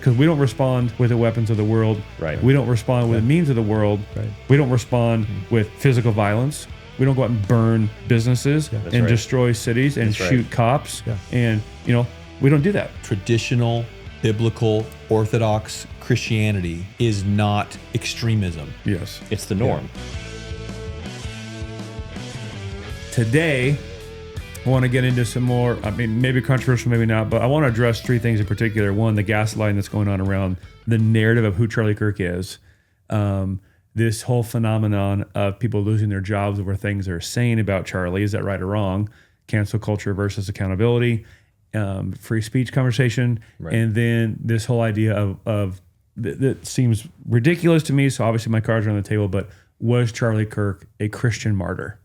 because we don't respond with the weapons of the world. Right. We don't respond with the means of the world. Right. We don't respond with physical violence. We don't go out and burn businesses and destroy cities and shoot cops. Yeah. And, we don't do that. Traditional, biblical, orthodox Christianity is not extremism. Yes. It's the norm. Today, I want to get into some more, maybe controversial, maybe not, but I want to address three things in particular. One, the gaslighting that's going on around the narrative of who Charlie Kirk is. This whole phenomenon of people losing their jobs over things they're saying about Charlie. Is that right or wrong? Cancel culture versus accountability. Free speech conversation. Right. And then this whole idea of that seems ridiculous to me. So obviously my cards are on the table, but was Charlie Kirk a Christian martyr?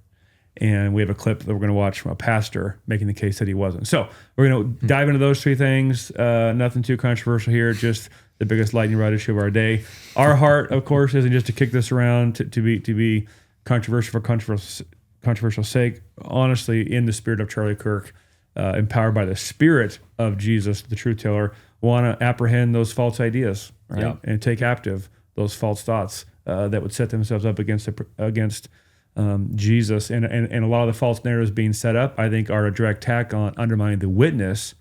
And we have a clip that we're going to watch from a pastor making the case that he wasn't. So we're going to dive into those three things. Nothing too controversial here, just the biggest lightning rod issue of our day. Our heart, of course, isn't just to kick this around to be controversial for controversial sake. Honestly, in the spirit of Charlie Kirk, empowered by the spirit of Jesus, the truth teller, want to apprehend those false ideas, right? Yeah. And take captive those false thoughts that would set themselves up against Jesus. And a lot of the false narratives being set up, I think, are a direct attack on undermining the witness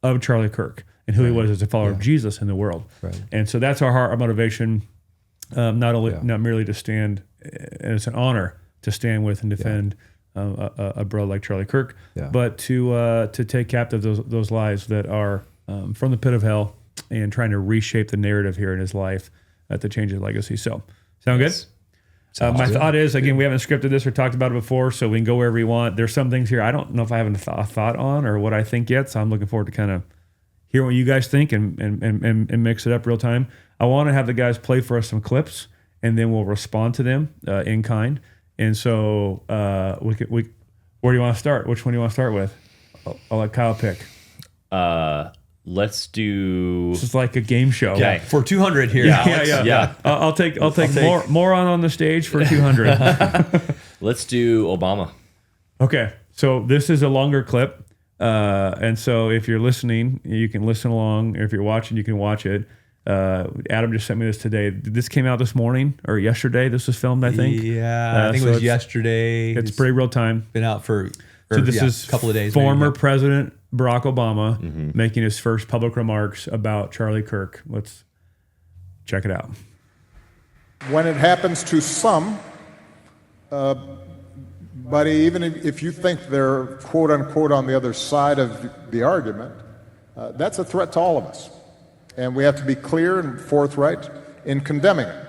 of Charlie Kirk and who he was as a follower of Jesus in the world. Right. And so that's our heart, our motivation, not merely to stand, and it's an honor to stand with and defend a bro like Charlie Kirk, but to take captive those lies that are from the pit of hell and trying to reshape the narrative here in his life to change his legacy. So, sound good? My thought is, again, we haven't scripted this or talked about it before, so we can go wherever you want. There's some things here I don't know if I have a thought on or what I think yet, so I'm looking forward to kind of hear what you guys think and mix it up real time. I want to have the guys play for us some clips, and then we'll respond to them in kind. And so, where do you want to start? Which one do you want to start with? I'll let Kyle pick. Let's do. This is like a game show. Okay. For 200 here. Yeah. I'll take more on the stage for 200. Let's do Obama. Okay, so this is a longer clip, and so if you're listening, you can listen along. Or if you're watching, you can watch it. Adam just sent me this today. This came out this morning or yesterday. This was filmed, I think. Yeah, I think it was yesterday. It's pretty real time. Been out for this is a couple of days. Former President Barack Obama making his first public remarks about Charlie Kirk. Let's check it out. When it happens to some, but even if you think they're quote unquote on the other side of the argument, that's a threat to all of us. And we have to be clear and forthright in condemning it.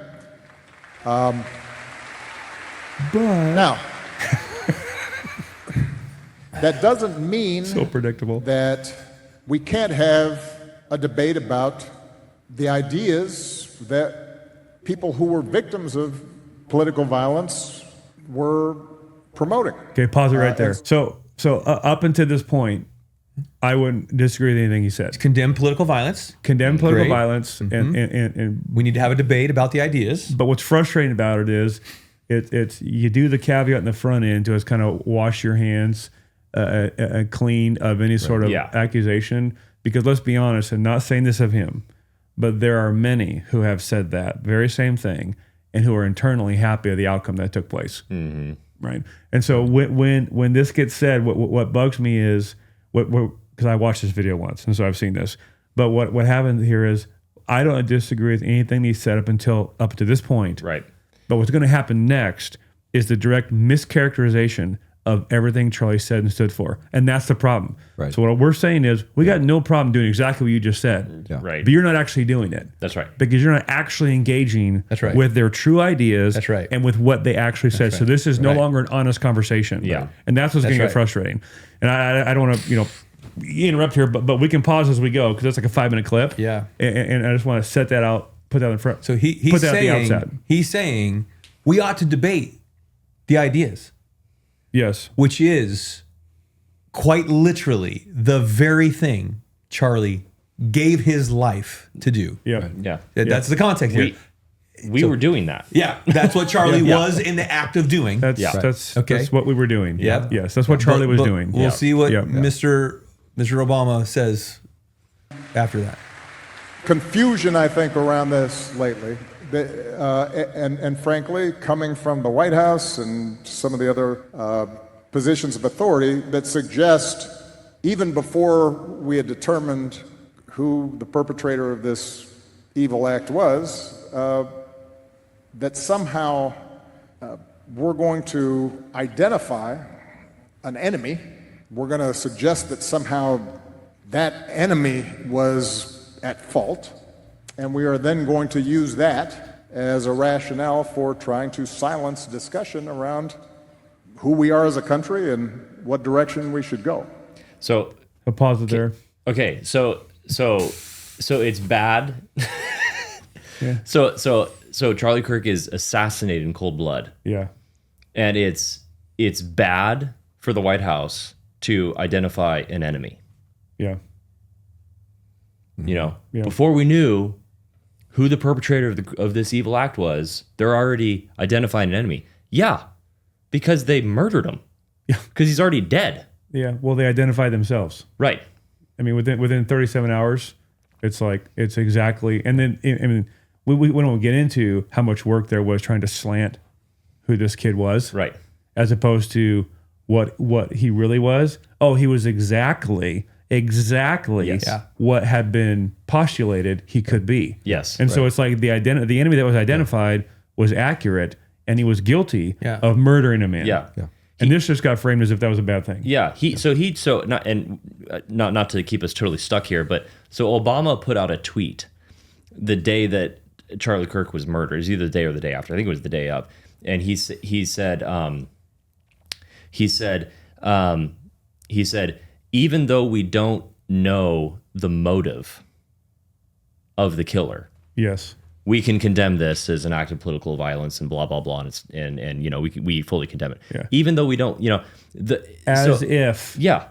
Now, that doesn't mean So predictable. that we can't have a debate about the ideas that people who were victims of political violence were promoting. Okay, pause it right there. So up until this point, I wouldn't disagree with anything he said. Condemn political violence. Condemn political Great. violence, and We need to have a debate about the ideas. but what's frustrating about it is it's you do the caveat in the front end to just kind of wash your hands clean of any sort of accusation, because let's be honest, and not saying this of him, but there are many who have said that very same thing and who are internally happy with the outcome that took place. Right. And so when this gets said, what bugs me is because I watched this video once, and so I've seen this. But what happened here is I don't disagree with anything he said up to this point. Right. But what's going to happen next is the direct mischaracterization of everything Charlie said and stood for, and that's the problem. Right. So what we're saying is we got no problem doing exactly what you just said. Yeah. Right. But you're not actually doing it. That's right. Because you're not actually engaging with their true ideas That's right. and with what they actually said. So this is no Right. longer an honest conversation. Yeah. And that's what's going to right. get frustrating. And I don't want to, interrupt here, but we can pause as we go because that's like a 5-minute clip. Yeah. And I just want to set that out, put that in front. So he's put that saying, at the outset. he's saying we ought to debate the ideas, Yes. which is quite literally the very thing Charlie gave his life to do. Yeah. Yeah. That's the context here. We were doing that. Yeah, that's what Charlie was in the act of doing. That's Okay. that's what we were doing. Yep. Yes, that's what Charlie was But doing. We'll see what Yeah. Mr. Obama says after that. confusion, I think, around this lately. And frankly, coming from the White House and some of the other positions of authority that suggest, even before we had determined who the perpetrator of this evil act was, that somehow we're going to identify an enemy. We're going to suggest that somehow that enemy was at fault, and we are then going to use that as a rationale for trying to silence discussion around who we are as a country and what direction we should go. So A pause it there. okay, so it's bad. Yeah. So Charlie Kirk is assassinated in cold blood, Yeah. and it's bad for the White House to identify an enemy. Yeah. You know, Yeah. before we knew who the perpetrator of this evil act was, they're already identifying an enemy. Yeah, because they murdered him. Yeah. Because he's already dead. Yeah. Well, they identify themselves. Right. I mean, within 37 hours, it's like, it's exactly, and then, I mean, we don't get into how much work there was trying to slant who this kid was. Right. As opposed to what he really was. Oh, he was exactly Yes. what had been postulated he could be. Yes. And so it's like the enemy that was identified was accurate, and he was guilty Yeah. of murdering a man. Yeah. And this just got framed as if that was a bad thing. Yeah, not to keep us totally stuck here, but so Obama put out a tweet the day that Charlie Kirk was murdered. It was either the day or the day after. I think it was the day of, and he said, even though we don't know the motive of the killer, Yes. we can condemn this as an act of political violence and blah blah blah, and you know we fully condemn it. Yeah. Even though we don't, you know, If yeah,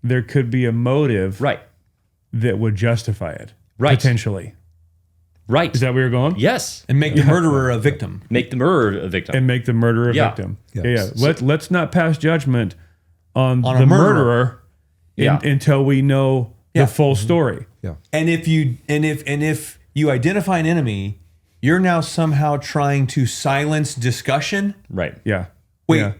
there could be a motive right, that would justify it. Right. Potentially. right. Is that where you're going? Yes, And make the murderer a victim. make the murderer a victim. And make the murderer a Yeah. victim. Yeah. Yeah. Let's not pass judgment on a the murderer. murderer Yeah. until we know Yeah. the full story. Yeah. And if you identify an enemy, you're now somehow trying to silence discussion. Right. Yeah. Wait, Yeah.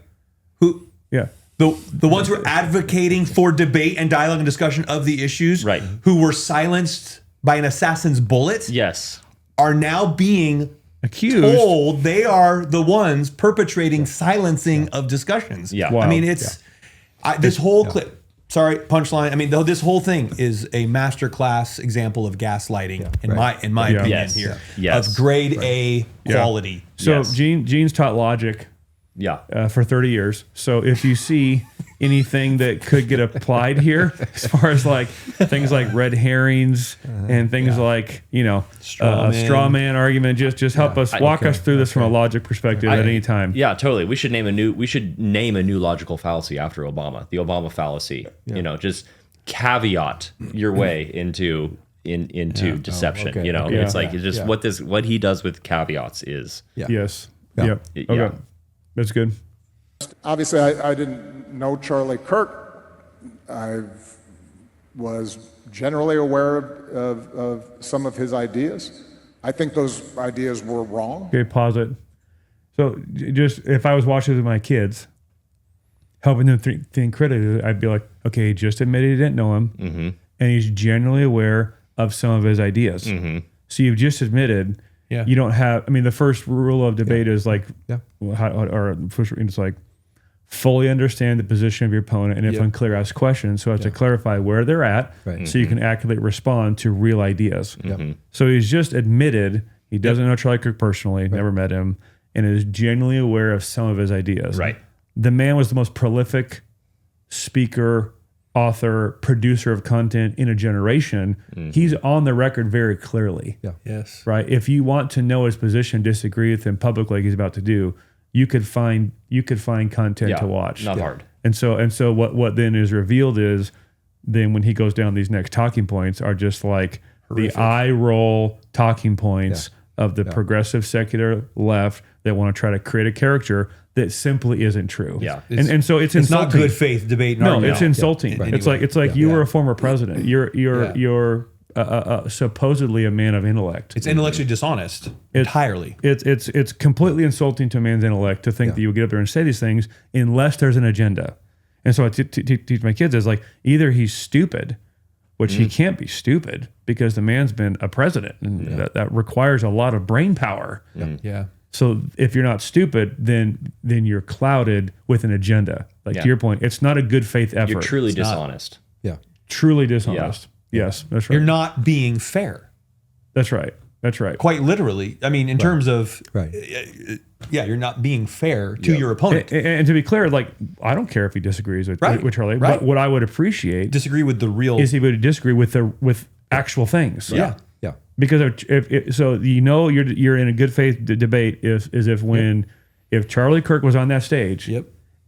who Yeah. the ones who are advocating for debate and dialogue and discussion of the issues, Right. who were silenced by an assassin's bullet, Yes. are now being Accused. told they are the ones perpetrating silencing of discussions. Yeah. I Wow. mean, it's this whole clip. Sorry, punchline. I mean, this whole thing is a masterclass example of gaslighting, in my Yeah. opinion, Yes. here, Yes. of grade A quality. So Yes. Gene's taught logic Yeah. for 30 years. So if you see anything that could get applied here, as far as like things like red herrings and things like, you know, a straw man argument, just help us walk us through this from a logic perspective at any time. Yeah, totally. We should name a new logical fallacy after Obama, the Obama fallacy. You know, just caveat your way into deception. okay, You know, okay. it's Yeah, like it's just yeah. what he does with caveats is. Yeah. Yes. Yeah. Yep. Yeah. Okay. That's good. Obviously, I didn't know Charlie Kirk. I was generally aware of some of his ideas. I think those ideas were wrong. Okay, pause it. So just if I was watching with my kids, helping them think critically, I'd be like, okay, he just admitted he didn't know him, and he's generally aware of some of his ideas. So you've just admitted you don't have. I mean, the first rule of debate is like, it's like fully understand the position of your opponent, and if unclear, ask questions so as to clarify where they're at, Right. so you can accurately respond to real ideas. So he's just admitted he doesn't know Charlie Kirk personally, never met him, and is genuinely aware of some of his ideas. Right. The man was the most prolific speaker, author, producer of content in a generation. He's on the record very clearly. Yeah. Yes. Right. If you want to know his position, disagree with him publicly like he's about to do, you could find content Yeah. to watch. Not hard. And so what then is revealed is then when he goes down these next talking points are just like the eye roll talking points of the progressive secular left that want to try to create a character that simply isn't true. Yeah. And so it's It's not insulting. good faith debate. No, argument. it's insulting. Yeah. It's like you were a former president. Your supposedly a man of intellect. It's intellectually dishonest entirely. It's completely insulting to a man's intellect to think that you would get up there and say these things unless there's an agenda. And so I teach my kids is like, either he's stupid, which he can't be stupid because the man's been a president, and that requires a lot of brain power. Yeah. So if you're not stupid, then you're clouded with an agenda. Like to your point, it's not a good faith effort. You're truly dishonest. Yeah. Truly dishonest. Yes, that's right. You're not being fair. That's right. That's right. Quite literally. I mean, in terms of, you're not being fair to your opponent. And to be clear, like, I don't care if he disagrees with Charlie, but what I would appreciate disagree with the real is he would disagree with actual things. Yeah. Because so you're in a good faith debate if Charlie Kirk was on that stage,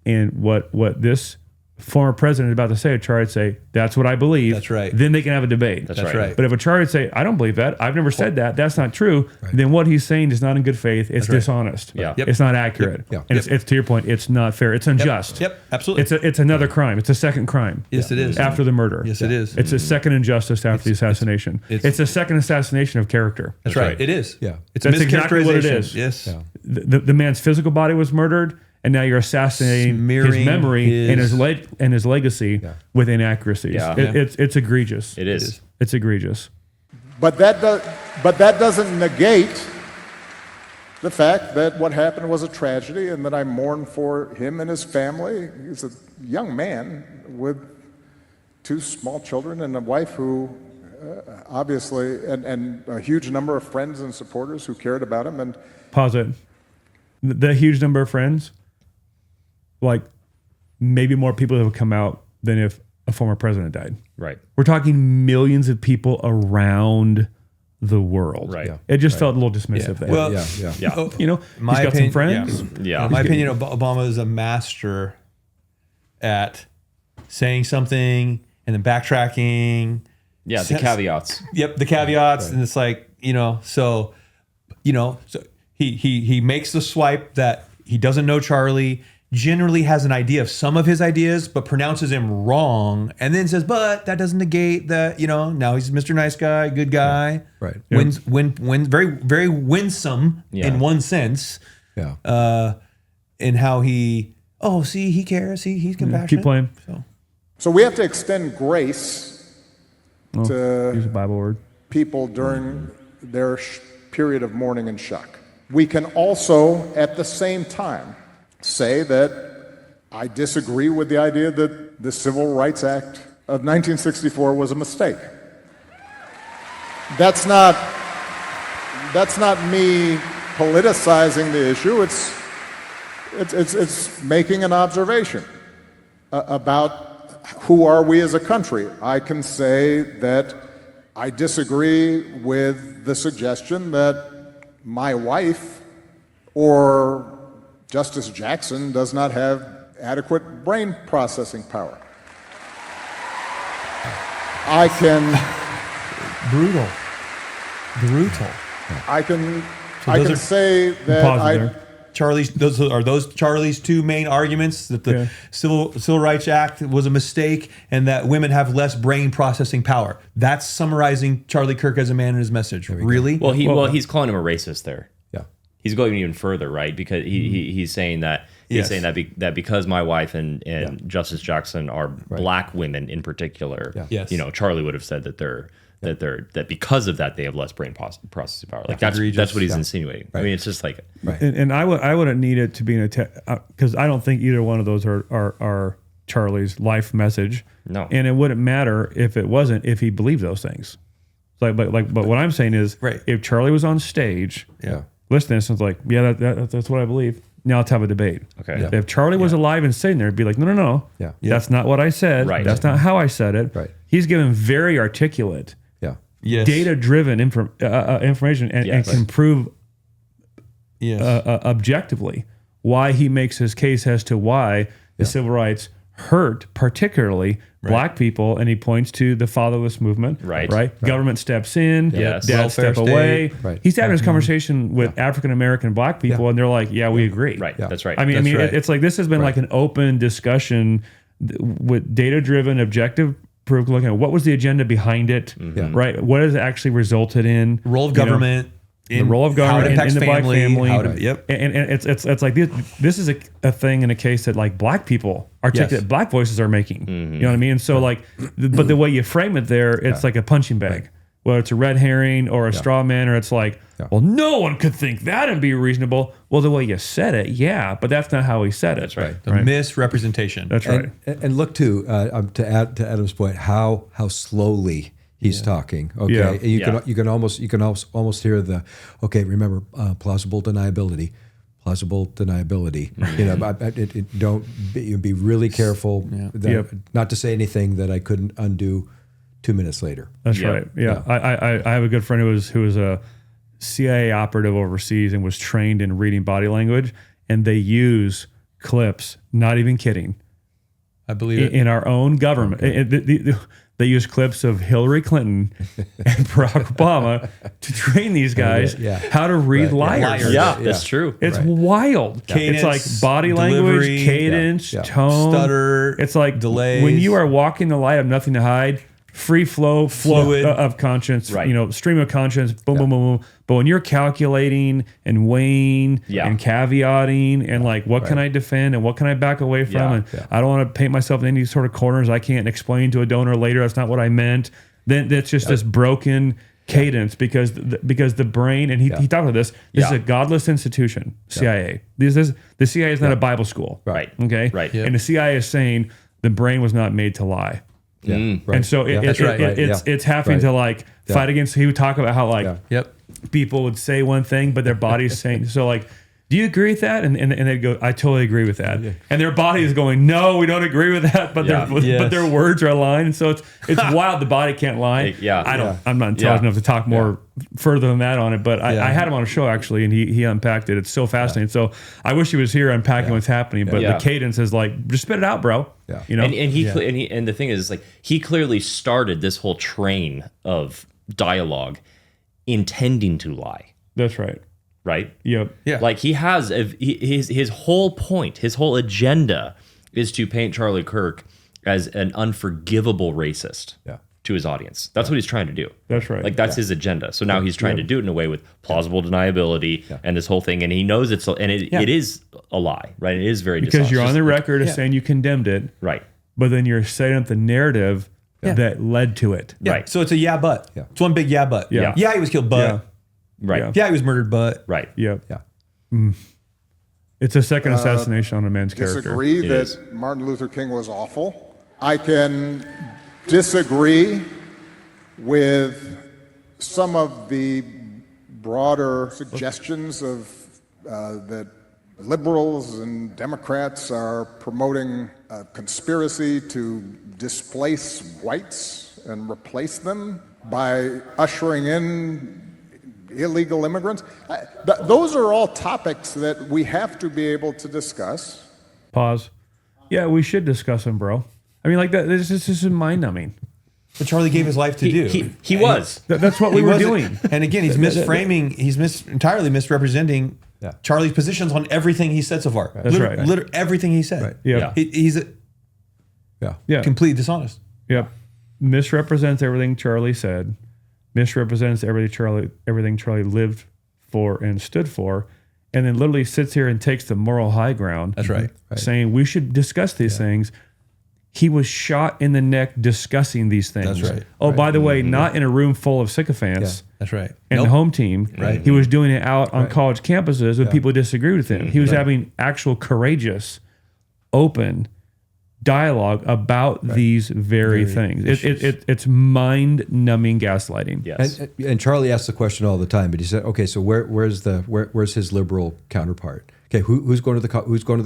and what this former president is about to say, Charlie would say, that's what I believe. That's right. Then they can have a debate. That's right. But if a Charlie would say, I don't believe that, I've never said that, that's not true, then what he's saying is not in good faith. It's dishonest. Yeah. It's not accurate. And it's to your point, it's not fair. It's unjust. Absolutely. It's another crime. It's a second crime. Yes, it is. After the murder. Yes, it is. It's a second injustice after the assassination. It's a second assassination of character. That's right. It is. Yeah. It's a That's exactly what it mischaracterization. is. Yes. Yeah. The man's physical body was murdered, and now you're assassinating Smearing his memory and his legacy with inaccuracies. Yeah. It's egregious. It is. It's egregious. But that doesn't negate the fact that what happened was a tragedy and that I mourn for him and his family. He's a young man with 2 small children and a wife who obviously, and a huge number of friends and supporters who cared about him. And pause it. The huge number of friends, like maybe more people have come out than if a former president died. Right. We're talking millions of people around the world. Right. It just felt a little dismissive there. Well, Yeah. You know, he's got some friends. Yeah. In my opinion, Obama is a master at saying something and then backtracking. Yeah. The caveats. Yep, the caveats, and it's like, so he makes the swipe that he doesn't know Charlie, generally has an idea of some of his ideas, but pronounces him wrong, and then says, but that doesn't negate that, now he's Mr. Nice Guy, good guy. Right. Wins, very, very winsome in one sense. Yeah. In how he cares, he's compassionate. Keep playing. so we have to extend grace to Use a Bible word. people during their period of mourning and shock. We can also, at the same time, say that I disagree with the idea that the Civil Rights Act of 1964 was a mistake. That's not me politicizing the issue. It's making an observation about who are we as a country. I can say that I disagree with the suggestion that my wife or Justice Jackson does not have adequate brain processing power. I can Brutal. I can those are- say that Pause there. Those Charlie's 2 main arguments, that the Civil Rights Act was a mistake and that women have less brain processing power. That's summarizing Charlie Kirk as a man and his message. Really? Well, he's calling him a racist there. Yeah. He's going even further, right? Because he's saying that that because my wife and Justice Jackson are black women in particular, Charlie would have said that because of that they have less brain processing power. Like that's what he's insinuating. Right. I mean, it's just like And I wouldn't need it to be because I don't think either one of those are Charlie's life message. No. And it wouldn't matter if it wasn't, if he believed those things. But what I'm saying is, if Charlie was on stage, listen to this, and it's like, that's what I believe. Now let's have a debate. Okay. Yeah. If Charlie was alive and sitting there, it'd be like, no. Yeah. That's not what I said. Right. That's not how I said it. Right. He's given very articulate, data-driven information and can prove objectively why he makes his case as to why the civil rights hurt particularly black people, and he points to the fatherless movement. Right. Government steps in. Yes. Dad Welfare step state. away. Right. He's having this conversation with African American black people, and they're like, "Yeah, we agree." right. Yeah. That's right. I mean, That's right. it's like this has been like an open discussion with data-driven, objective looking at what was the agenda behind it, right? What has it actually resulted in? Role of government. The role of government in the black family. Yep. And it's like this is a thing in a case that like black people that black voices are making. You know what I mean? And so but the way you frame it there, it's like a punching bag. Whether it's a red herring or a straw man, or it's like, well, no one could think that and be reasonable. Well, the way you said it, but that's not how he said it. That's right. The misrepresentation. That's right. And look to add to Adam's point, how slowly he's talking. Okay, and you can almost hear the remember plausible deniability. Don't be really careful not to say anything that I couldn't undo 2 minutes later. That's right. Yeah. I have a good friend who was a CIA operative overseas and was trained in reading body language, and they use clips, not even kidding. I believe it. In our own government. They use clips of Hillary Clinton and Barack Obama to train these guys how to read liars. Yeah, that's true. It's wild. Cadence, it's like body language, cadence, tone, stutter. It's like delays. When you are walking the light of nothing to hide, free flow of conscience, stream of conscience, boom, boom, boom, boom. But when you're calculating and weighing and caveating and like, what can I defend and what can I back away from? And I don't want to paint myself in any sort of corners I can't explain to a donor later. That's not what I meant. Then that's just this broken cadence because the brain, and he talked about this is a godless institution, CIA. The CIA is not a Bible school. Right. Okay. Right. And the CIA is saying the brain was not made to lie. And so it's having to like fight against. He would talk about how like people would say one thing, but their body's saying so. Like, do you agree with that? And they'd go, I totally agree with that. And their body is going, no, we don't agree with that. But their words are aligned. And so it's wild. The body can't lie. I'm not intelligent enough to talk more further than that on it. But I had him on a show actually, and he unpacked it. It's so fascinating. So I wish he was here unpacking what's happening. But the cadence is like, just spit it out, bro. Yeah. You know. And the thing is, like, he clearly started this whole train of dialogue intending to lie. That's right. Right? Yep. Yeah. Like he has his whole point, his whole agenda is to paint Charlie Kirk as an unforgivable racist to his audience. That's what he's trying to do. That's right. Like that's his agenda. So now he's trying to do it in a way with plausible deniability and this whole thing. And he knows it is a lie, right? It is very because you're on the record as saying you condemned it. Right. But then you're setting up the narrative that led to it. Yeah. Right. So it's a but. Yeah. It's one big but. Yeah. Yeah, he was killed, but. Right. Yeah, he was murdered, but. Right. Yep. Yeah. It's a second assassination on a man's character. Disagree that Martin Luther King was awful. I can disagree with some of the broader suggestions of that liberals and Democrats are promoting a conspiracy to displace whites and replace them by ushering in illegal immigrants. Those are all topics that we have to be able to discuss. Pause. Yeah, we should discuss them, bro. I mean, like that. This is mind numbing. What Charlie gave his life to do. He was. That's what we were doing. And again, he's misframing. He's entirely misrepresenting Charlie's positions on everything he said so far. That's right. Literally everything he said. Right. Yeah. He's completely dishonest. Yep. Misrepresents everything Charlie said. Misrepresents everything Charlie lived for and stood for, and then literally sits here and takes the moral high ground. That's right. Saying we should discuss these things. He was shot in the neck discussing these things. That's right. Oh, by the way, not in a room full of sycophants. That's right. And the home team. Right. He was doing it out on college campuses with people who disagreed with him. He was having actual courageous, open dialogue about these very things. It's mind-numbing gaslighting. Yes. And Charlie asks the question all the time, but he said, okay, so where's his liberal counterpart? Okay, who's going to the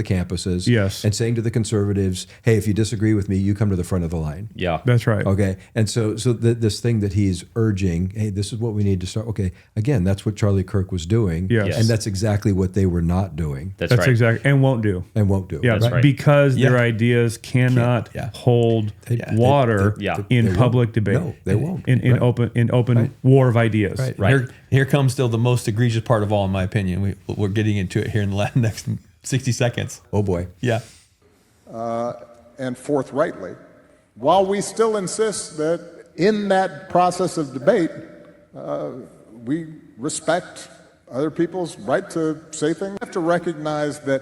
campuses? Yes. And saying to the conservatives, hey, if you disagree with me, you come to the front of the line. Yeah. That's right. Okay, and so this thing that he's urging, hey, this is what we need to start. Okay, again, that's what Charlie Kirk was doing. Yes. And that's exactly what they were not doing. That's right. exactly, and won't do. Yeah, That's right. Because their ideas cannot hold water in public debate. No, they won't. In open war of ideas. Right. Here comes still the most egregious part of all, in my opinion. We're getting into it here in the next 60 seconds. Oh boy. Yeah. And forthrightly while we still insist that in that process of debate, we respect other people's right to say things. We have to recognize that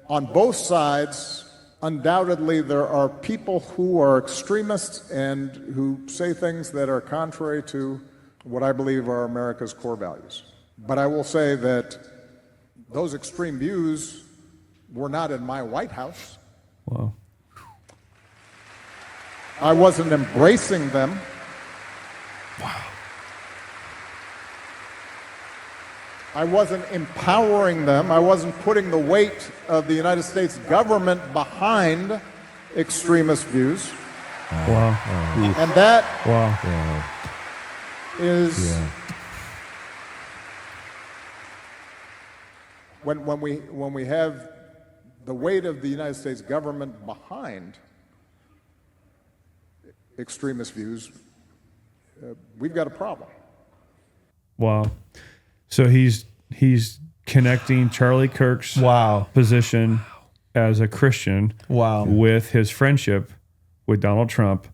on both sides, undoubtedly, there are people who are extremists and who say things that are contrary to what I believe are America's core values. But I will say that those extreme views were not in my White House. Wow. I wasn't embracing them. Wow. I wasn't empowering them. I wasn't putting the weight of the United States government behind extremist views. Wow. And that is when we have the weight of the United States government behind extremist views, we've got a problem. Wow. So he's connecting Charlie Kirk's position as a Christian with his friendship with Donald Trump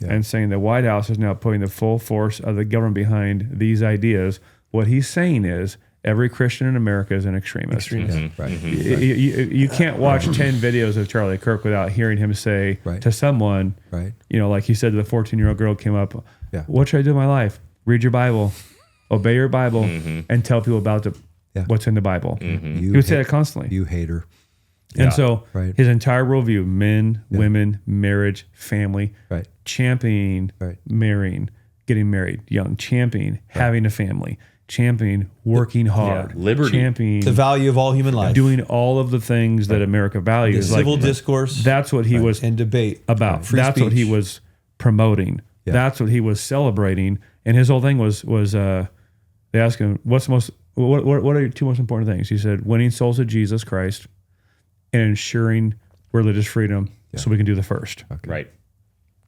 and saying the White House is now putting the full force of the government behind these ideas. What he's saying is every Christian in America is an extremist. Mm-hmm. Right. You can't watch 10 videos of Charlie Kirk without hearing him say to someone, like he said to the 14-year-old girl came up, what should I do in my life? Read your Bible. Obey your Bible and tell people about what's in the Bible. He would say that constantly. You hater. And so his entire worldview, men, women, marriage, family, championing, marrying, getting married young, championing, having a family, championing, working hard, liberty, championing the value of all human life, doing all of the things that America values. Civil discourse. That's what he was and debate about. Free That's speech. what he was promoting. That's what he was celebrating. And his whole thing was they asked him, what are your two most important things? He said, winning souls to Jesus Christ and ensuring religious freedom so we can do the first. Okay. Right.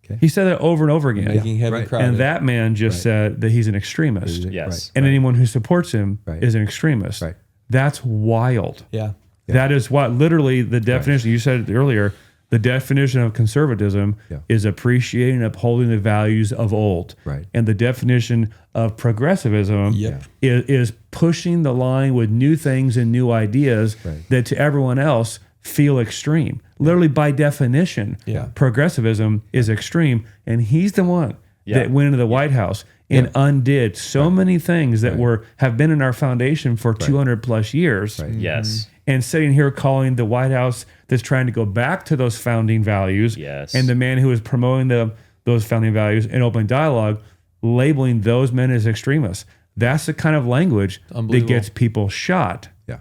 Okay. He said that over and over again. Making heaven crowded. And that man just said that he's an extremist. Yes. And anyone who supports him is an extremist. Right. That's wild. Yeah. That is what literally the definition, you said it earlier, the definition of conservatism is appreciating and upholding the values of old. Right. And the definition of progressivism is pushing the line with new things and new ideas that to everyone else feel extreme. Literally by definition, progressivism is extreme. And he's the one that went into the White House and undid so many things that have been in our foundation for 200 plus years. Yes. And sitting here calling the White House that's trying to go back to those founding values, and the man who is promoting those founding values in open dialogue, labeling those men as extremists. That's the kind of language that gets people shot. Yeah.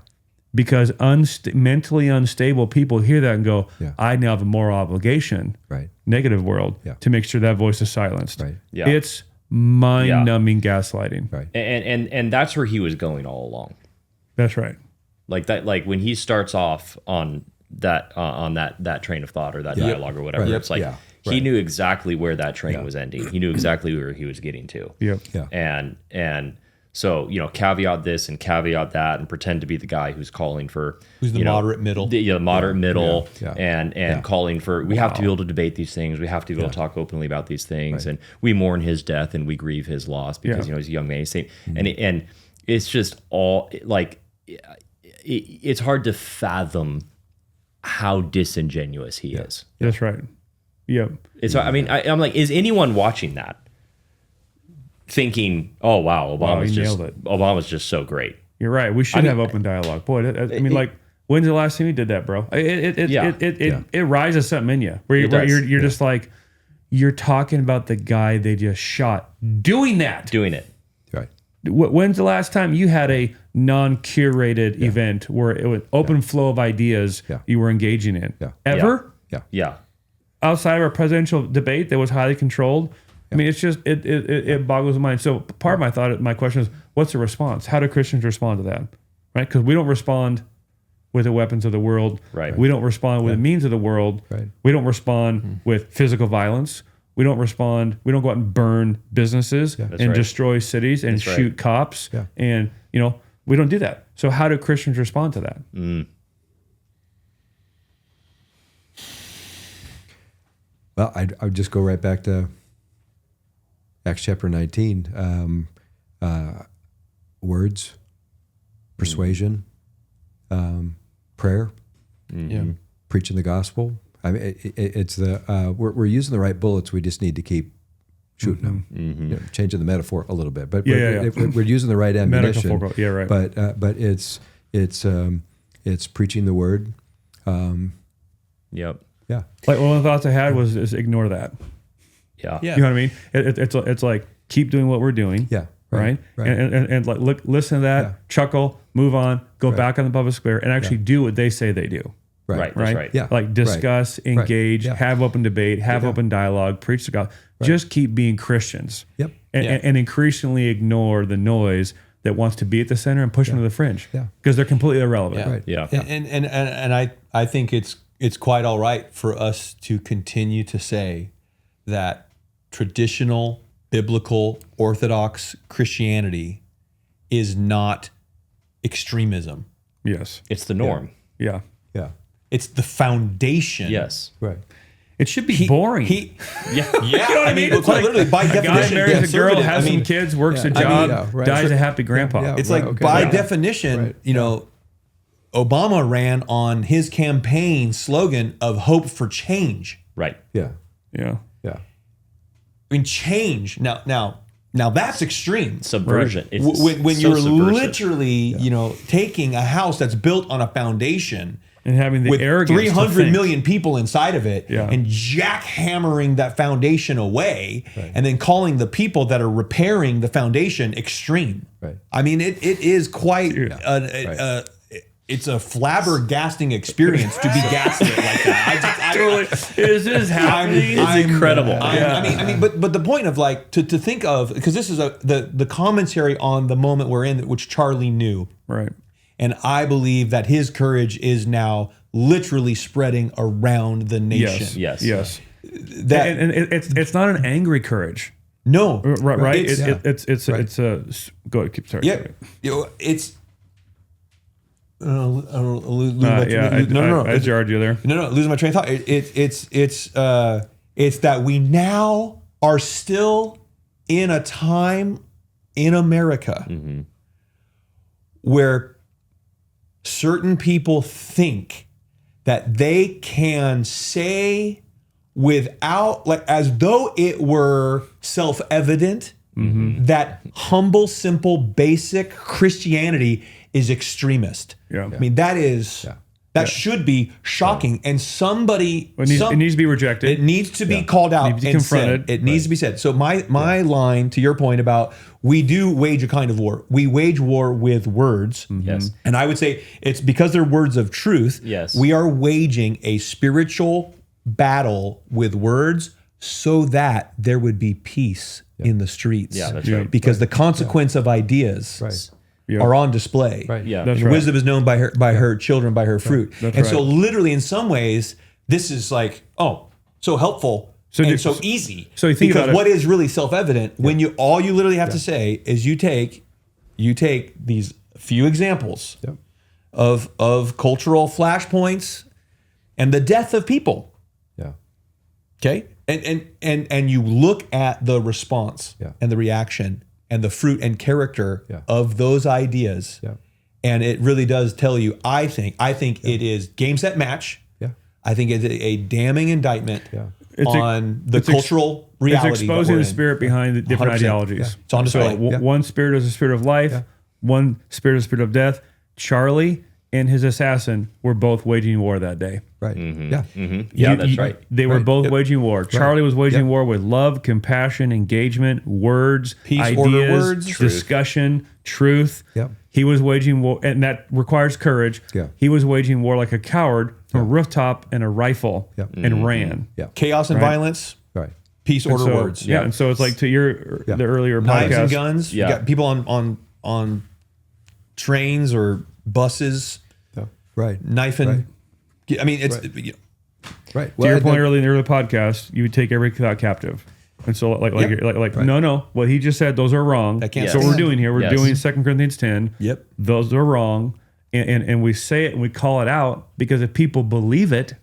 Because mentally unstable people hear that and go, I now have a moral obligation, negative world, to make sure that voice is silenced. Right. Yeah. It's mind-numbing gaslighting. Right. And that's where he was going all along. That's right. Like that, like when he starts off on that train of thought or that dialogue or whatever, it's like he knew exactly where that train was ending. He knew exactly where he was getting to. And so, caveat this and caveat that and pretend to be the guy who's calling for who's the moderate middle. The moderate middle and calling for we have to be able to debate these things. We have to be able to talk openly about these things. And we mourn his death and we grieve his loss because he's a young man. He's saying, and it's just all like it's hard to fathom how disingenuous he is. That's right. Yep. It's. I mean, I'm like, is anyone watching that thinking, "Oh wow, Obama's just so great"? You're right. We should have open dialogue. Boy, I mean, like, when's the last time you did that, bro? It rises something in you where you're just like, you're talking about the guy they just shot doing it. Right. When's the last time you had a non-curated event where it was open flow of ideas you were engaging in? Ever? Yeah. Outside of a presidential debate that was highly controlled? I mean, it's just, it boggles the mind. So part of my question is, what's the response? How do Christians respond to that? Right? Because we don't respond with the weapons of the world. Right. We don't respond with the means of the world. Right. We don't respond with physical violence. We don't respond. We don't go out and burn businesses and destroy cities and shoot cops. Yeah. And, we don't do that. So how do Christians respond to that? Well, I would just go right back to Acts chapter 19. Words, persuasion, prayer, preaching the gospel. I mean, it's we're using the right bullets. We just need to keep shooting them. You know, changing the metaphor a little bit, but we're using the right ammunition. Yeah, right. But it's preaching the word. Yep. Yeah. Like one of the thoughts I had was is ignore that. Yeah. You know what I mean? It's like keep doing what we're doing. Yeah. Right. And like listen to that, chuckle, move on, go back on the public square, and actually do what they say they do. Right. That's right. Yeah. Like discuss, engage, have open debate, have open dialogue, preach the gospel. Just keep being Christians. Yep. And increasingly ignore the noise that wants to be at the center and push them to the fringe. Yeah. Because they're completely irrelevant. Right. Yeah. And I think it's quite all right for us to continue to say that traditional biblical Orthodox Christianity is not extremism. Yes. It's the norm. Yeah. Yeah. It's the foundation. Yes. Right. It should be boring. Yeah. Yeah. You know what I mean? It's quite like literally, by a guy definition, marries a girl, conservative. has some kids, works a job, dies a happy grandpa. Yeah. It's Right, like okay. by Yeah. definition, you know, Obama ran on his campaign slogan of hope for change. Right. Yeah. Yeah. Yeah. I mean, change. Now that's extreme. Subversion. It's When so you're subversive. literally, you know, taking a house that's built on a foundation And having the with arrogance 300 million people inside of it, Yeah. and jackhammering that foundation away, and then calling the people that are repairing the foundation extreme. Right. I mean, it is quite it's a flabbergasting experience to be gaslit like that. Is this happening? It's incredible. I mean, but the point of like to think of, because this is the commentary on the moment we're in, which Charlie knew, Right. and I believe that his courage is now literally spreading around the nation. Yes. That And it's not an angry courage. no, Right. It's, It's a go ahead. Keep sorry. yeah, you know, it's. No, I jarred you there. No, losing my train of thought. It's that we now are still in a time in America where certain people think that they can say without, like, as though it were self-evident that humble, simple, basic Christianity is extremist. Yeah. I mean, that is that should be shocking, and somebody It needs to be rejected. it needs to be called out Needs to be and confronted. said. It needs to be said. So my line to your point about we do wage a kind of war. We wage war with words. Yes. And I would say it's because they're words of truth. Yes. We are waging a spiritual battle with words so that there would be peace in the streets. Yeah, that's right. Because the consequence of ideas are on display. Right. Yeah. That's And right. wisdom is known by her children by her fruit. That's and so right. literally in some ways, this is like, so helpful and so easy. So you think because about it- what is really self-evident when all you literally have to say is you take these few examples of cultural flashpoints and the death of people. Yeah. Okay? And you look at the response and the reaction and the fruit and character of those ideas. Yeah. And it really does tell you, I think it is game, set, match. Yeah. I think it's a damning indictment on the it's cultural reality. It's exposing that we're the in. spirit behind the different 100%. ideologies. Yeah. It's on display. One spirit is the spirit of life. One spirit is the spirit of death. Charlie and his assassin were both waging war that day. Right. Yeah. Yeah, that's right. They were both waging war. Charlie was waging war with love, compassion, engagement, words, Peace, ideas, order, words, discussion, truth. Yep. He was waging war, and that requires courage. Yeah. He was waging war like a coward from a rooftop and a rifle and ran. Yeah. Chaos and violence, Right. peace, order, So, words. Yeah, and so it's like to the earlier Knives podcast. and guns. Yeah. You got people on trains or buses Right. knifing. I mean, it's Right. To your point earlier in the earlier podcast, you would take every thought captive. And so no, what he just said, those are wrong. That can't So what we're doing here, we're Yes. doing 2 Corinthians 10. Yep. Those are wrong. And we say it and we call it out because if people believe it,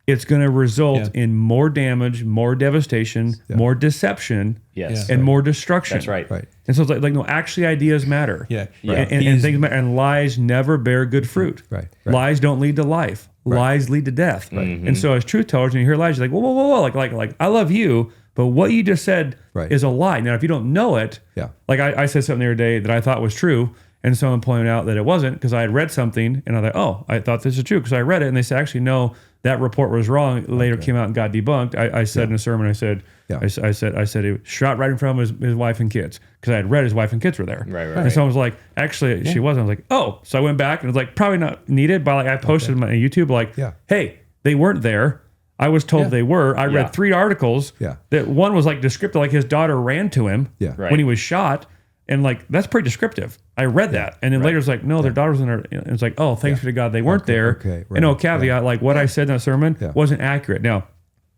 it's going to result in more damage, more devastation, more deception, and more destruction. That's right. And so it's like no, actually ideas matter. And things matter, and lies never bear good fruit. Lies don't lead to life. Lies lead to death. And so as truth tellers, when you hear lies, you're like, whoa, like I love you, but what you just said is a lie. Now, if you don't know it, like I said something the other day that I thought was true, and someone pointed out that it wasn't because I had read something, and I thought, oh, I thought this is true because I read it, and they said, actually, no, that report was wrong. Later came out and got debunked. I said in a sermon, I said he was shot right in front of his wife and kids because I had read his wife and kids were there. And someone was like, actually, she wasn't. I was like, oh, so I went back and it was like probably not needed, but like I posted on YouTube like, hey, they weren't there. I was told they were. I read 3 articles. That one was like descriptive, like his daughter ran to him when he was shot. And like, that's pretty descriptive. I read that. And then later it's like, no, their daughter was in there. And it's like, oh, thanks be to God, they weren't there. And no caveat, like what I said in that sermon wasn't accurate. Now,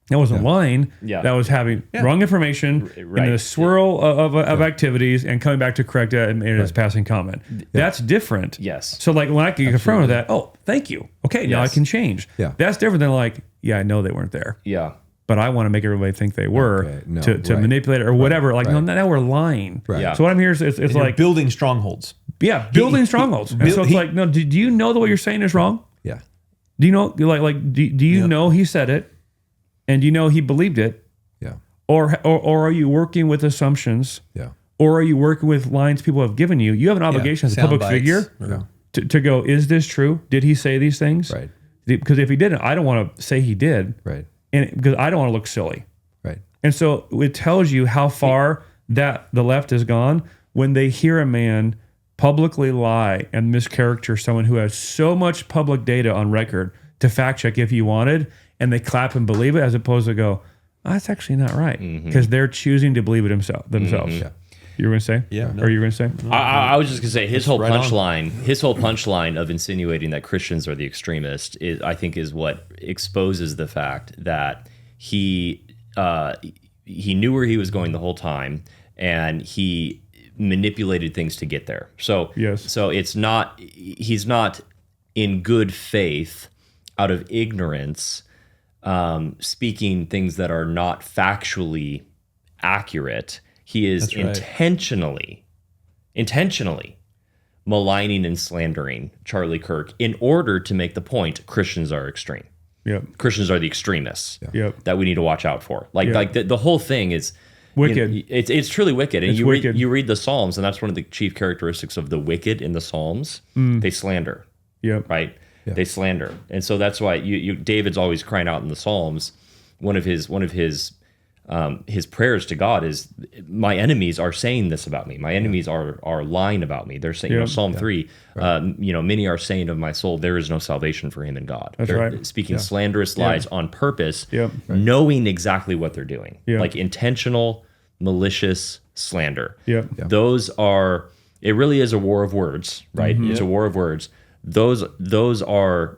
that was a line that was having wrong information in the swirl of activities and coming back to correct it and his passing comment. That's different. So like when I can confront with that, oh, thank you. Okay, now I can change. That's different than like, I know they weren't there. But I want to make everybody think they were to manipulate it or whatever. Like, no, now we're lying. So what I'm hearing is it's like building strongholds. Building strongholds. And so it's like, no, do you know that what you're saying is wrong? Do you know, do you know he said it? And do you know he believed it? Or are you working with assumptions? Or are you working with lines people have given you? You have an obligation as a public figure to go, is this true? Did he say these things? Because if he didn't, I don't want to say he did. And because I don't want to look silly. And so it tells you how far that the left has gone when they hear a man publicly lie and mischaracter someone who has so much public data on record to fact check if you wanted, and they clap and believe it as opposed to go, oh, that's actually not right, because they're choosing to believe it themselves. You were going to say? Or you were going to say? I was just going to say his whole punchline of insinuating that Christians are the extremists I think is what exposes the fact that he knew where he was going the whole time, and he manipulated things to get there. So he's not in good faith out of ignorance speaking things that are not factually accurate. He is intentionally maligning and slandering Charlie Kirk in order to make the point Christians are extreme. Christians are the extremists that we need to watch out for. Like the whole thing is wicked. It's truly wicked. And you read the Psalms, and that's one of the chief characteristics of the wicked in the Psalms. They slander. Right? They slander. And so that's why David's always crying out in the Psalms. One of his prayers to God is, my enemies are saying this about me. My enemies are lying about me. They're saying, Psalm 3, many are saying of my soul, there is no salvation for him in God. They're speaking slanderous lies on purpose, knowing exactly what they're doing. Like intentional, malicious slander. Those are, it really is a war of words, right? It's a war of words. Those are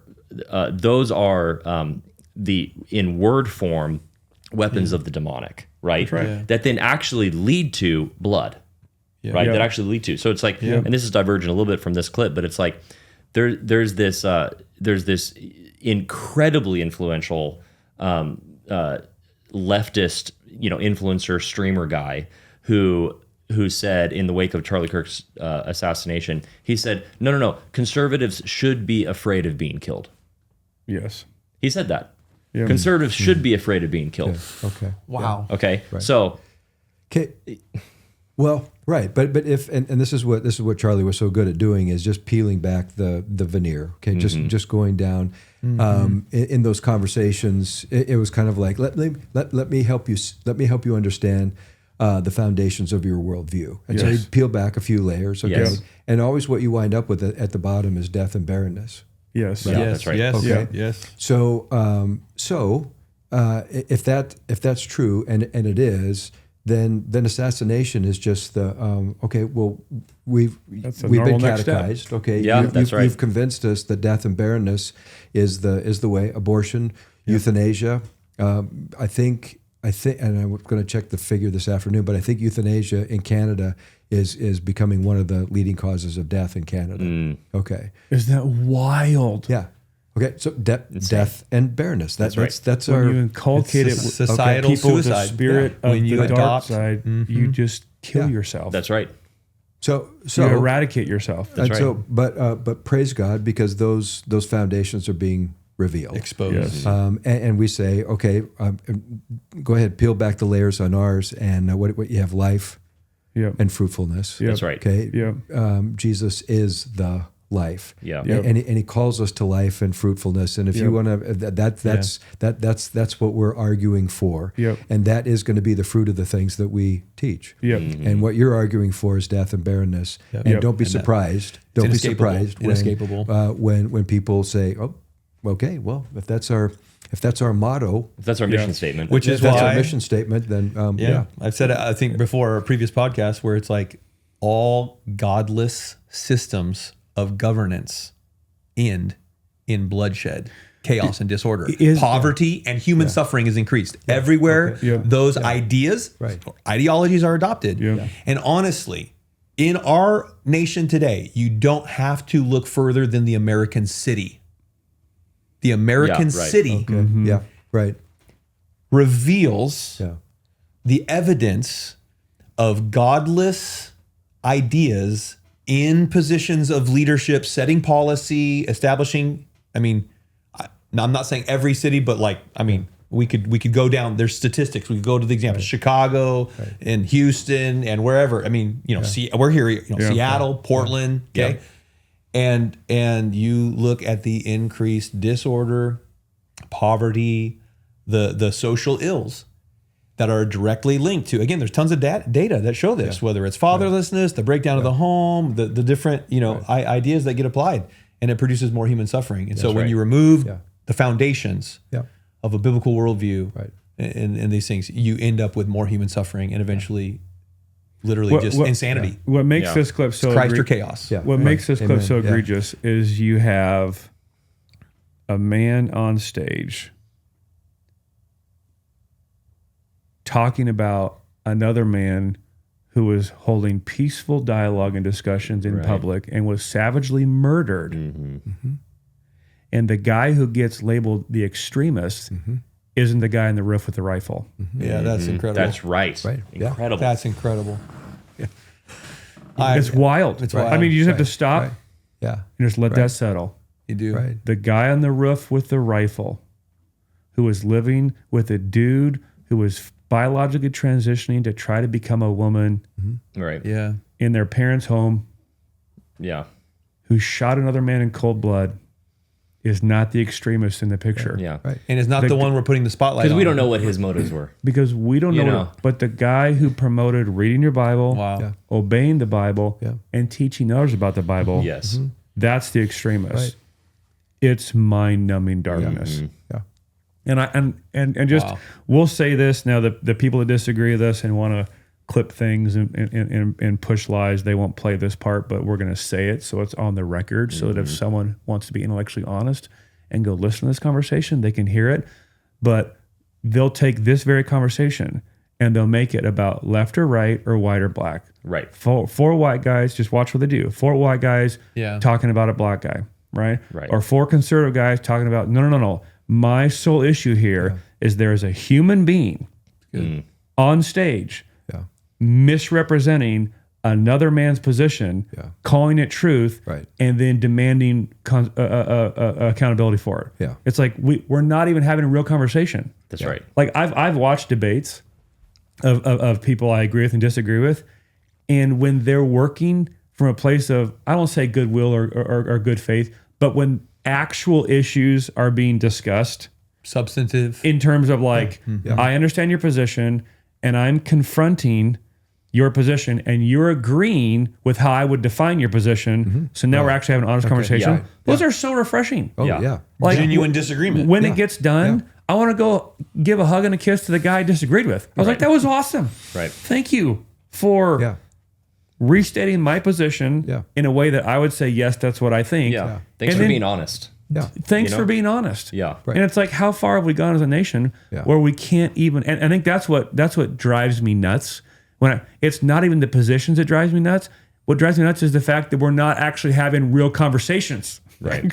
the, in word form, weapons of the demonic, right? That then actually lead to blood, right? That actually lead to. So it's like, and this is divergent a little bit from this clip, but it's like there's this incredibly influential leftist, influencer streamer guy who said in the wake of Charlie Kirk's assassination, he said, no, conservatives should be afraid of being killed. He said that. Conservatives should be afraid of being killed. Wow. Okay. So. Well, right, but if and this is what Charlie was so good at doing, is just peeling back the veneer. Okay, just going down in those conversations. It was kind of like let me help you understand the foundations of your worldview, and so he'd peel back a few layers. Okay, and always what you wind up with at the bottom is death and barrenness. That's right. So if that's true, and it is, then assassination is just the we've been catechized. Okay, you've convinced us that death and barrenness is the way. Abortion, euthanasia. I think, and I'm going to check the figure this afternoon, but I think euthanasia in Canada is becoming one of the leading causes of death in Canada. Okay. Is that wild? Yeah. Okay, so death and barrenness. That's when our you inculcate it with societal people with the suicide. spirit of When you the dark adopt, side, you just kill yourself. That's right. So you eradicate yourself. That's right. So, but praise God, because those foundations are being revealed, exposed. Yes. And we say, okay, go ahead, peel back the layers on ours, and what you have life and fruitfulness. Yep. That's right. Okay. Yep. Jesus is the life. Yeah. And he calls us to life and fruitfulness. And if you want to, that's what we're arguing for. Yep. And that is going to be the fruit of the things that we teach. Yep. And what you're arguing for is death and barrenness. Yep. And don't be surprised. Don't be surprised when people say, "Oh, okay, well, if that's our motto, If that's our mission statement, Which is if that's why our mission statement, then I've said it, I think before our previous podcast, where it's like all godless systems of governance end in bloodshed, chaos, and disorder. Poverty and human suffering is increased everywhere. Those ideas, ideologies are adopted. And honestly, in our nation today, you don't have to look further than the American city. The American city reveals the evidence of godless ideas in positions of leadership, setting policy, establishing. I mean, I'm not saying every city, but we could go down. There's statistics. We could go to the example, Chicago and Houston and wherever. I mean, we're here. Seattle, Portland. Okay. And you look at the increased disorder, poverty, the social ills that are directly linked to, again, there's tons of data that show this, whether it's fatherlessness, the breakdown of the home, the different ideas that get applied, and it produces more human suffering. And so when you remove the foundations of a biblical worldview and these things, you end up with more human suffering and eventually literally insanity. What makes this clip so Christ or chaos. What makes this clip so egregious is you have a man on stage talking about another man who was holding peaceful dialogue and discussions in public and was savagely murdered. And the guy who gets labeled the extremist isn't the guy on the roof with the rifle. Yeah, that's incredible. That's right. Incredible. That's incredible. It's wild. It's wild. I mean, you just have to stop and just let that settle. You do. The guy on the roof with the rifle who was living with a dude who was biologically transitioning to try to become a woman in their parents' home who shot another man in cold blood is not the extremist in the picture. And it's not the one we're putting the spotlight on. Because we don't know what his motives were. Because we don't know. But the guy who promoted reading your Bible, obeying the Bible, and teaching others about the Bible, that's the extremist. It's mind-numbing darkness. And we'll say this now, the people that disagree with us and want to clip things and push lies, they won't play this part, but we're going to say it so it's on the record so that if someone wants to be intellectually honest and go listen to this conversation, they can hear it. But they'll take this very conversation and they'll make it about left or right or white or black. Four white guys, just watch what they do. 4 white guys talking about a black guy, right? Or 4 conservative guys talking about, no. My sole issue here is there is a human being on stage misrepresenting another man's position, calling it truth, and then demanding accountability for it. It's like we're not even having a real conversation. That's right. Like I've watched debates of people I agree with and disagree with, and when they're working from a place of, I don't say goodwill or good faith, but when actual issues are being discussed, substantive, in terms of like, I understand your position and I'm confronting your position and you're agreeing with how I would define your position. So now we're actually having an honest conversation. Those are so refreshing. Like genuine disagreement. When it gets done, I want to go give a hug and a kiss to the guy I disagreed with. I was like, that was awesome. Thank you for restating my position in a way that I would say, yes, that's what I think. Thanks for being honest. Thanks for being honest. And it's like, how far have we gone as a nation where we can't even, and I think that's what drives me nuts. It's not even the positions that drives me nuts. What drives me nuts is the fact that we're not actually having real conversations. Right.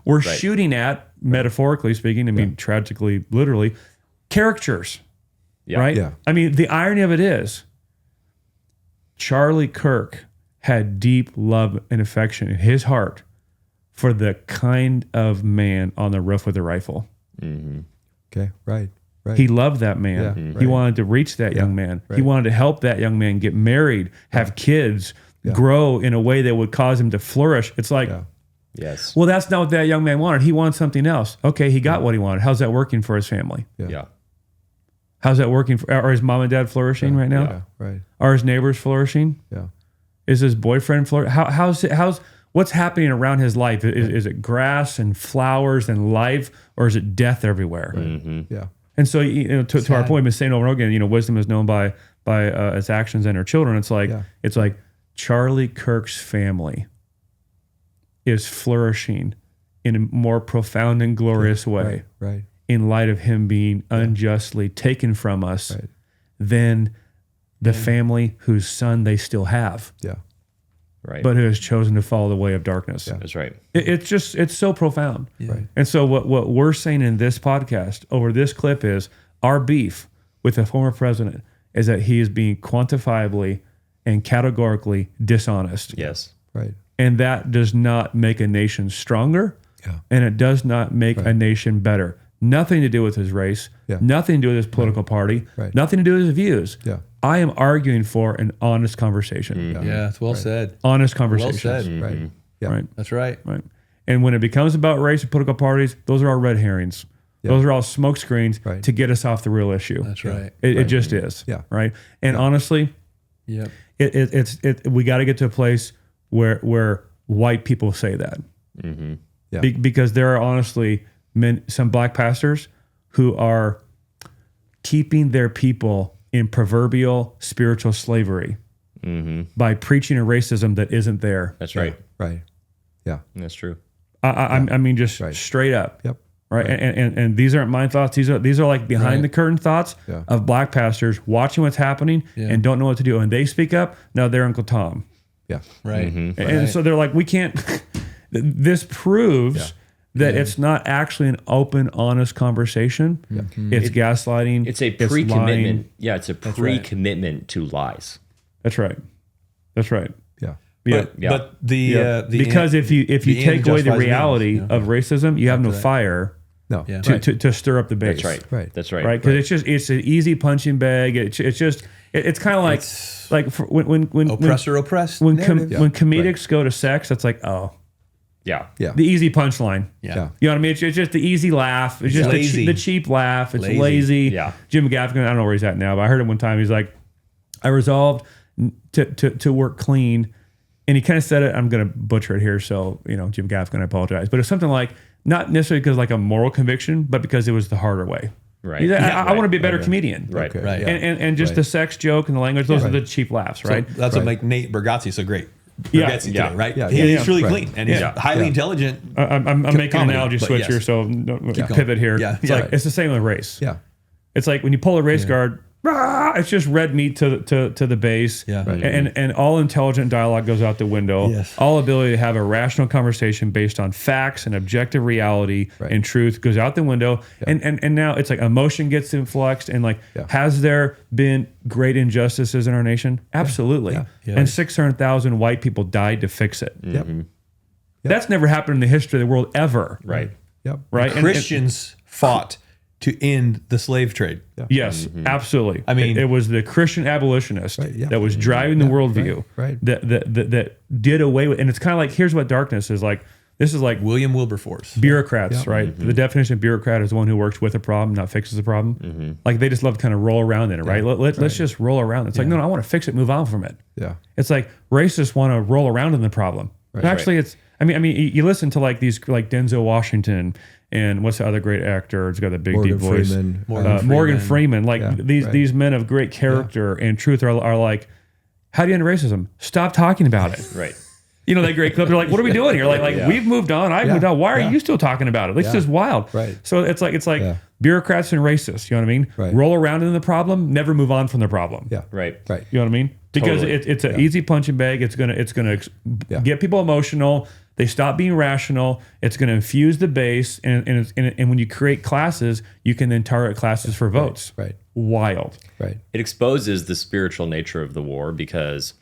We're shooting at, metaphorically speaking, I mean, tragically, literally, caricatures. Yeah. Right? Yeah. I mean, the irony of it is, Charlie Kirk had deep love and affection in his heart for the kind of man on the roof with a rifle. Okay. Right. He loved that man. Yeah, He wanted to reach that young man. He wanted to help that young man get married, have kids, grow in a way that would cause him to flourish. It's like, Yes. well, that's not what that young man wanted. He wanted something else. Okay, he got what he wanted. How's that working for his family? Yeah. How's that working for? Are his mom and dad flourishing right now? Yeah. Right. Are his neighbors flourishing? Yeah. Is his boyfriend flourishing? How's what's happening around his life? Is it grass and flowers and life, or is it death everywhere? Yeah. And so, to our point, we've been saying over and over again, wisdom is known by its actions and her children. It's like Charlie Kirk's family is flourishing in a more profound and glorious way, Right. in light of him being unjustly taken from us, than the family whose son they still have, Yeah. Right. but who has chosen to follow the way of darkness. That's right. It's so profound. Right. And so what we're saying in this podcast over this clip is our beef with the former president is that he is being quantifiably and categorically dishonest. Yes. Right. And that does not make a nation stronger. Yeah. And it does not make a nation better. Nothing to do with his race, nothing to do with his political party, nothing to do with his views. Yeah. I am arguing for an honest conversation. Yeah, it's well said. Honest conversation. Well said. Right. Yeah. Right. That's right. Right. And when it becomes about race and political parties, those are all red herrings. Those are all smoke screens to get us off the real issue. That's right. It just is. Yeah. Right. And honestly, Yep. we got to get to a place where white people say that. Yeah. Because there are honestly some black pastors who are keeping their people in proverbial spiritual slavery by preaching a racism that isn't there. That's right. Right. Yeah. That's true. I mean, just straight up. Yep. Right. And these aren't my thoughts. These are like behind the curtain thoughts of black pastors watching what's happening and don't know what to do. And they speak up. Now they're Uncle Tom. Yeah. Right. And so they're like, we can't. This proves that it's not actually an open, honest conversation. It's gaslighting. It's a pre-commitment. It's a pre-commitment to lies. That's right. That's right. Yeah. But because if you take away the reality of racism, you have no fire No. to stir up the base. That's right. Right. That's right. Right. Because it's an easy punching bag. It's kind of like when oppressor oppressed. when comedics go to sex, it's like, oh, Yeah. Yeah. the easy punchline. Yeah. You know what I mean? It's just the easy laugh. It's just Lazy. the cheap laugh. It's lazy. Yeah. Jim Gaffigan, I don't know where he's at now, but I heard him one time. He's like, I resolved to work clean. And he kind of said it, I'm going to butcher it here. So, Jim Gaffigan, I apologize. But it's something like, not necessarily because like a moral conviction, but because it was the harder way. Right. He's like, I want to be a better comedian. Right. Okay. Right. Yeah. And just the sex joke and the language, those are the cheap laughs, right? So that's what make Nate Bargatze so great. Yeah. Bargatze Yeah. today, right? Yeah. He's really Right. clean and he's highly intelligent. I'm making an comedy, analogy but switch yes. here, so pivot here. Yeah. It's like it's the same with race. Yeah. It's like when you pull a race guard, it's just red meat to the base. Yeah. Right. And all intelligent dialogue goes out the window. Yes. All ability to have a rational conversation based on facts and objective reality and truth goes out the window. And now it's like emotion gets influxed and like, has there been great injustices in our nation? Absolutely. Yeah. And 600,000 white people died to fix it. Yep. That's never happened in the history of the world ever. Right. Yep. Right. Christians fought to end the slave trade. Yes, absolutely. I mean, it was the Christian abolitionist that was driving the worldview that did away with. And it's kind of like, here's what darkness is like. This is like William Wilberforce. bureaucrats, right? The definition of bureaucrat is the one who works with a problem, not fixes a problem. Like they just love to kind of roll around in it, right? Let's just roll around. It's like, no, I want to fix it, move on from it. Yeah. It's like racists want to roll around in the problem. But actually, it's. I mean, you listen to like these like Denzel Washington and what's the other great actor? It's got the big deep voice. Morgan Freeman. Like these men of great character and truth are like, how do you end racism? Stop talking about it. Right. That great clip. They're like, what are we doing here? Like we've moved on. I've moved on. Why are you still talking about it? It's just wild. Right. So it's like bureaucrats and racists. You know what I mean? Right. Roll around in the problem, never move on from the problem. Yeah. Right. Right. You know what I mean? Because Totally. it's an easy punching bag. It's gonna get people emotional, They stop being rational. It's going to infuse the base, and when you create classes, you can then target classes for votes. Right. Wild. Right. It exposes the spiritual nature of the war because,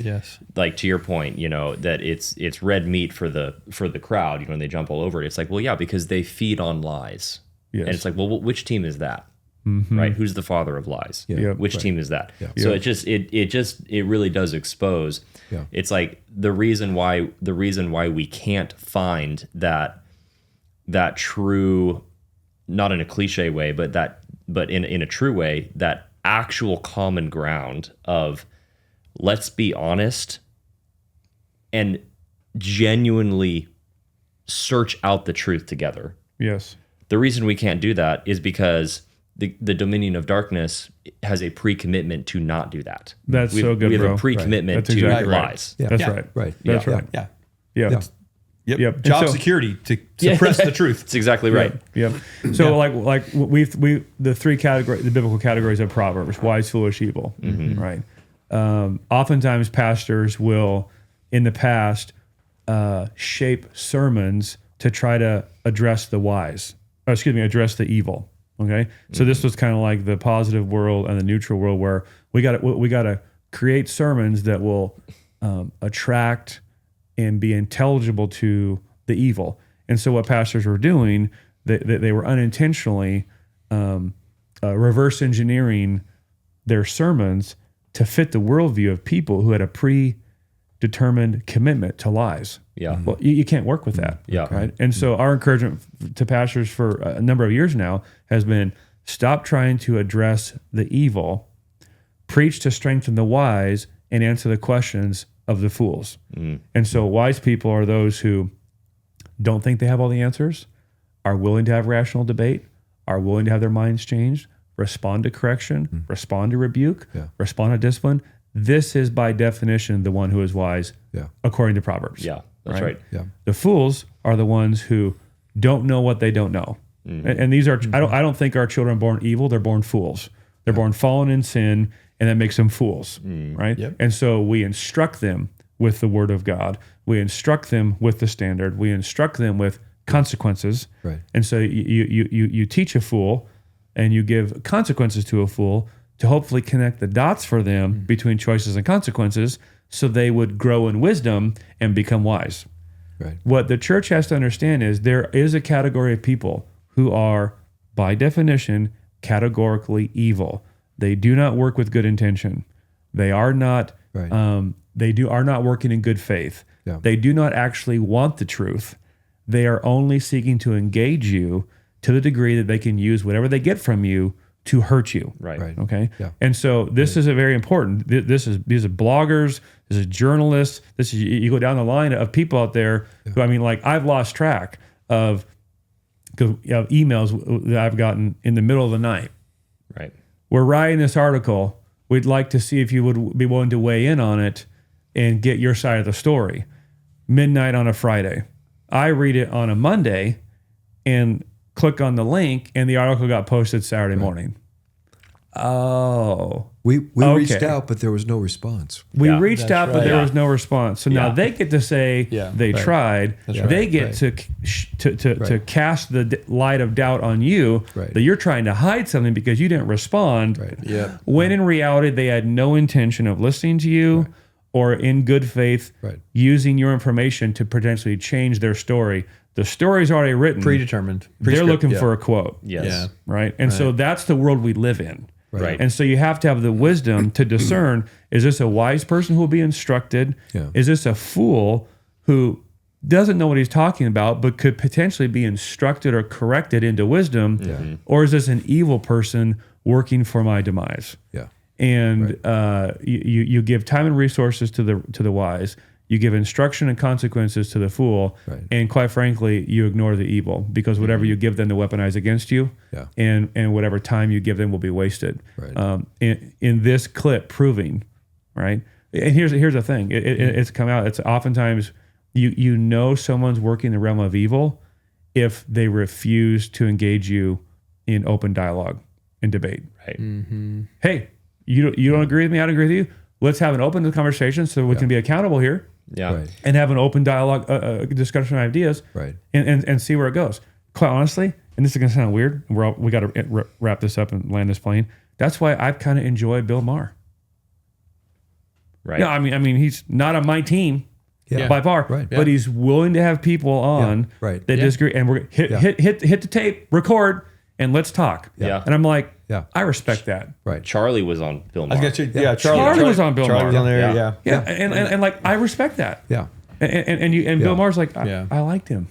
like to your point, that it's red meat for the crowd. When they jump all over it, it's like, well, yeah, because they feed on lies. Yes. And it's like, well, which team is that? Mm-hmm. Right? Who's the father of lies? Yeah. Which team is that? Yeah. So it really does expose. Yeah. It's like the reason why we can't find that true, not in a cliche way, but in a true way, that actual common ground of let's be honest and genuinely search out the truth together. Yes. The reason we can't do that is because the dominion of darkness has a pre-commitment to not do that. That's so good, we have bro. a pre-commitment to lies. Yeah. That's right. Right. That's right. Yeah. Yeah. Yep. Job security to suppress the truth. That's exactly right. Yep. So like we the three categories, the biblical categories of Proverbs: wise, foolish, evil. Mm-hmm. Right. Oftentimes, pastors will, in the past, shape sermons to try to address the wise. Address the evil. Okay. So this was kind of like the positive world and the neutral world, where we got to create sermons that will attract and be intelligible to the evil. And so what pastors were doing, they were unintentionally reverse engineering their sermons to fit the worldview of people who had a predetermined commitment to lies. Yeah. Well, you can't work with that. Yeah. Right. And so our encouragement to pastors for a number of years now has been, stop trying to address the evil, preach to strengthen the wise, and answer the questions of the fools. And so wise people are those who don't think they have all the answers, are willing to have rational debate, are willing to have their minds changed, respond to correction, respond to rebuke, respond to discipline. This is by definition the one who is wise, according to Proverbs. Yeah, that's right. Yeah. The fools are the ones who don't know what they don't know. And these are, I don't think our children are born evil, they're born fools. They're born fallen in sin, and that makes them fools, right? Yep. And so we instruct them with the word of God. We instruct them with the standard. We instruct them with consequences. Right. And so you teach a fool, and you give consequences to a fool to hopefully connect the dots for them between choices and consequences, so they would grow in wisdom and become wise. Right. What the church has to understand is there is a category of people who are, by definition, categorically evil. They do not work with good intention. They are not. Right. Are not working in good faith. Yeah. They do not actually want the truth. They are only seeking to engage you to the degree that they can use whatever they get from you to hurt you. Right. Okay. Yeah. And so this is a very important. These are bloggers. This is journalists. This is, you go down the line of people out there who, I mean, like, I've lost track of emails that I've gotten in the middle of the night. Right. We're writing this article. We'd like to see if you would be willing to weigh in on it and get your side of the story. Midnight on a Friday. I read it on a Monday and click on the link, and the article got posted Saturday morning. Oh. We reached out, but there was no response. We reached out, but there was no response. So now they get to say they tried. They get to cast the light of doubt on you that you're trying to hide something because you didn't respond. Right. Yeah. When in reality, they had no intention of listening to you or in good faith using your information to potentially change their story. The story's already written. Predetermined. They're looking for a quote. Yes. Yeah. Right? And so that's the world we live in. Right. And so you have to have the wisdom to discern, is this a wise person who will be instructed? Yeah. Is this a fool who doesn't know what he's talking about but could potentially be instructed or corrected into wisdom? Yeah. Or is this an evil person working for my demise? Yeah. And you give time and resources to the wise. You give instruction and consequences to the fool, and quite frankly, you ignore the evil, because whatever you give them to weaponize against you, and whatever time you give them will be wasted. Right. In this clip, proving, right? And here's the thing: it's come out. It's oftentimes you know someone's working in the realm of evil if they refuse to engage you in open dialogue and debate. Right. Hey, you don't agree with me? I don't agree with you. Let's have an open conversation so we can be accountable here. and have an open dialogue, discussion of ideas, and see where it goes. Quite honestly, and this is going to sound weird, we got to wrap this up and land this plane. That's why I kind of enjoy Bill Maher. Right. Yeah, I mean, he's not on my team by far, but he's willing to have people on that disagree, and we're hit the tape, record, and let's talk. Yeah. And I'm like, I respect that. Right. Charlie was on Bill Maher. Charlie was on Bill Maher. Charlie was on there. Yeah. And like I respect that. Yeah. And Bill Maher's like, I liked him.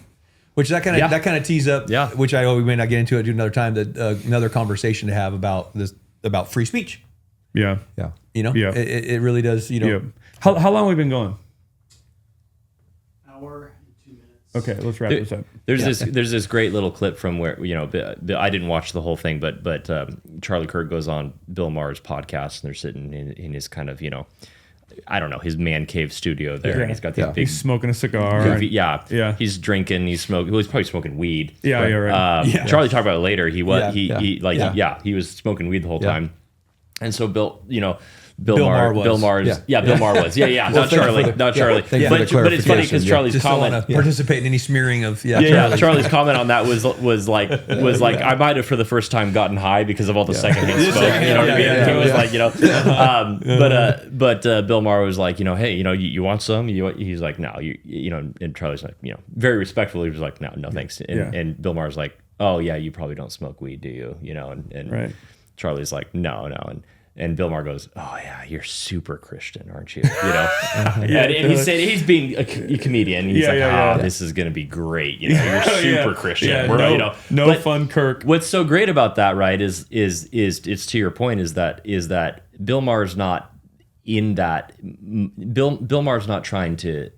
Which that kind of tees up, which we may not get into it another time, that another conversation to have about free speech. Yeah. Yeah. You know, it really does. You know, Yeah. How long have we been going? Hour and 2 minutes. Okay, let's wrap this up. There's this great little clip from where I didn't watch the whole thing, but Charlie Kirk goes on Bill Maher's podcast, and they're sitting in his kind of I don't know, his man cave studio there, and he's got these big. He's smoking a cigar. He's drinking. He's smoking. Well, he's probably smoking weed. Yeah, you're right. Charlie talked about it later. He was he was smoking weed the whole time, and so Bill Maher was. Bill Maher was. Not Charlie. Not Charlie. But it's funny because Charlie's just comment. Don't want to participate in any smearing of Charlie's comment on that was like I might have for the first time gotten high because of all the secondhand smoke. You know what I mean? He was like, but Bill Maher was like, hey, you want some? He's like, no, and Charlie's like, very respectfully, he was like, no thanks. And Bill Maher's like, oh yeah, you probably don't smoke weed, do you? And Charlie's like, no. And Bill Maher goes, oh yeah, you're super Christian, aren't you? And he said he's being a comedian. He's this is going to be great. You're super Christian. No fun, Kirk. What's so great about that, right? Is it's to your point. Is that Bill Maher's not in that. Bill Maher's not trying to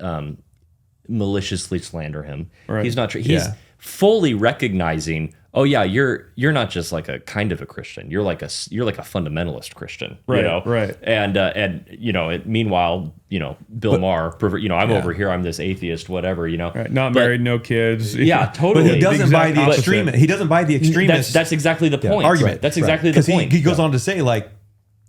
maliciously slander him. Right. He's not. He's fully recognizing. Oh yeah, you're not just like a kind of a Christian. You're like a fundamentalist Christian, right. And meanwhile, Bill Maher, I'm over here. I'm this atheist, whatever, Right. Not married, no kids. Yeah, totally. But he doesn't buy the extremist. He doesn't buy the extremist. That's exactly the point. Argument. That's exactly the point. He goes on to say like.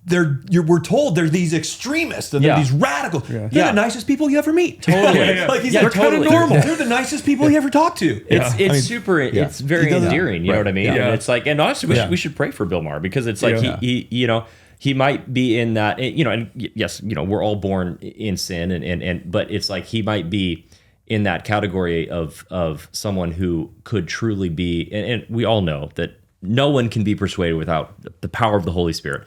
We're told they're these extremists and they're these radicals. They're the nicest people you ever meet. Totally. Like they're kind of normal. They're the nicest people you ever talk to. It's super. It's very endearing. You know what I mean? Yeah. And it's like, and honestly, we should pray for Bill Maher because it's like he might be in that. And yes, we're all born in sin, and but it's like he might be in that category of someone who could truly be. And we all know that no one can be persuaded without the power of the Holy Spirit.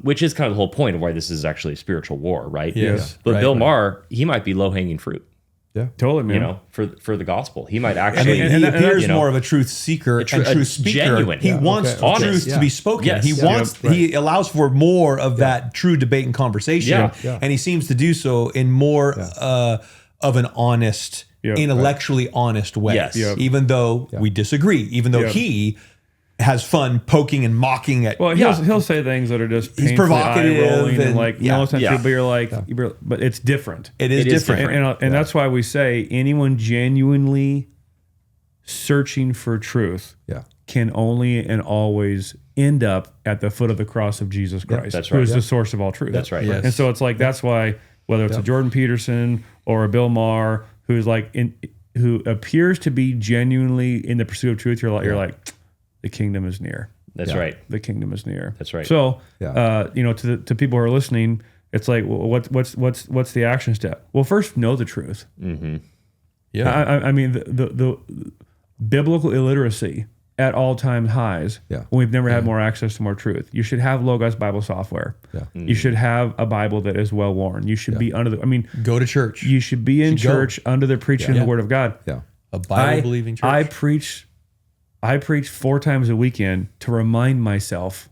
Which is kind of the whole point of why this is actually a spiritual war, right? Yes. But Bill Maher, he might be low-hanging fruit. Yeah. Totally, man. For the gospel. He might actually... he appears more of a truth seeker and truth speaker. Genuine. He wants truth to be spoken. Yes. He allows for more of that true debate and conversation. And he seems to do so in more of an honest, intellectually honest way. Yes. Even though we disagree. Even though he... has fun poking and mocking at. Well, he'll say things that are just he's provocative eye-rolling and like but you're like, but it's different. It is different, and that's why we say anyone genuinely searching for truth can only and always end up at the foot of the cross of Jesus Christ, that's right. who is the source of all truth. That's right. And so it's like that's why whether it's a Jordan Peterson or a Bill Maher who's like who appears to be genuinely in the pursuit of truth, you're like. The kingdom is near. That's right. The kingdom is near. That's right. So, to people who are listening, it's like, well, what's the action step? Well, first know the truth. Mm-hmm. Yeah. I mean, the biblical illiteracy at all-time highs. Yeah. When we've never had more access to more truth. You should have Logos Bible software. Yeah. You should have a Bible that is well worn. You should be under go to church. You should be in church under the preaching of the Word of God. Yeah. A Bible-believing church. I preach 4 times a weekend to remind myself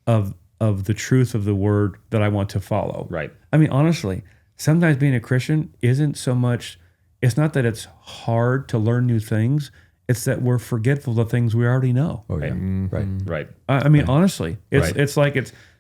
of the truth of the word that I want to follow. Right. I mean, honestly, sometimes being a Christian isn't so much, it's not that it's hard to learn new things, it's that we're forgetful of things we already know. Oh, yeah. Right. I mean, honestly, it's like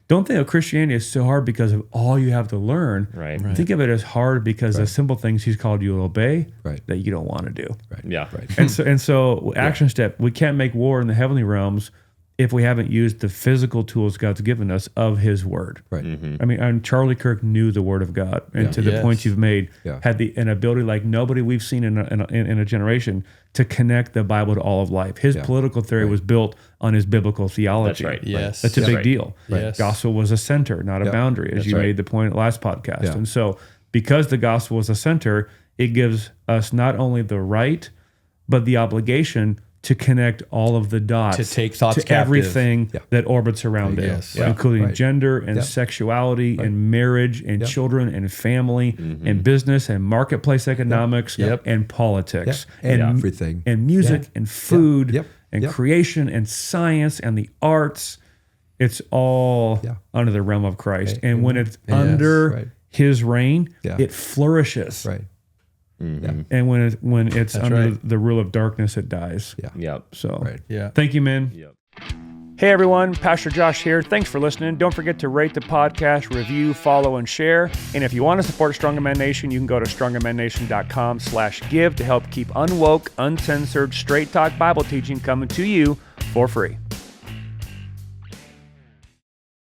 don't think of Christianity as so hard because of all you have to learn. Right. Think of it as hard because of simple things he's called you to obey that you don't want to do. Right. Yeah. Right. And so action step, we can't make war in the heavenly realms if we haven't used the physical tools God's given us of His Word. Right. I mean, and Charlie Kirk knew the Word of God, and to the points you've made, had an ability like nobody we've seen in a generation to connect the Bible to all of life. His political theory was built on his biblical theology. That's right. Yes. That's a big deal. Yes. Gospel was a center, not a boundary, as you made the point last podcast. And so, because the gospel was a center, it gives us not only the right, but the obligation to connect all of the dots, to take thoughts to captive. everything that orbits around Yes. it, including gender and sexuality and marriage and children and family and business and marketplace economics and politics and everything, and music and food and creation and science and the arts. It's all under the realm of Christ, and when it's under His reign, it flourishes. Right. And when it's under the rule of darkness, it dies. So, thank you, man. Hey, everyone. Pastor Josh here. Thanks for listening. Don't forget to rate the podcast, review, follow, and share. And if you want to support Stronger Man Nation, you can go to strongermannation.com/give to help keep unwoke, uncensored, straight talk Bible teaching coming to you for free.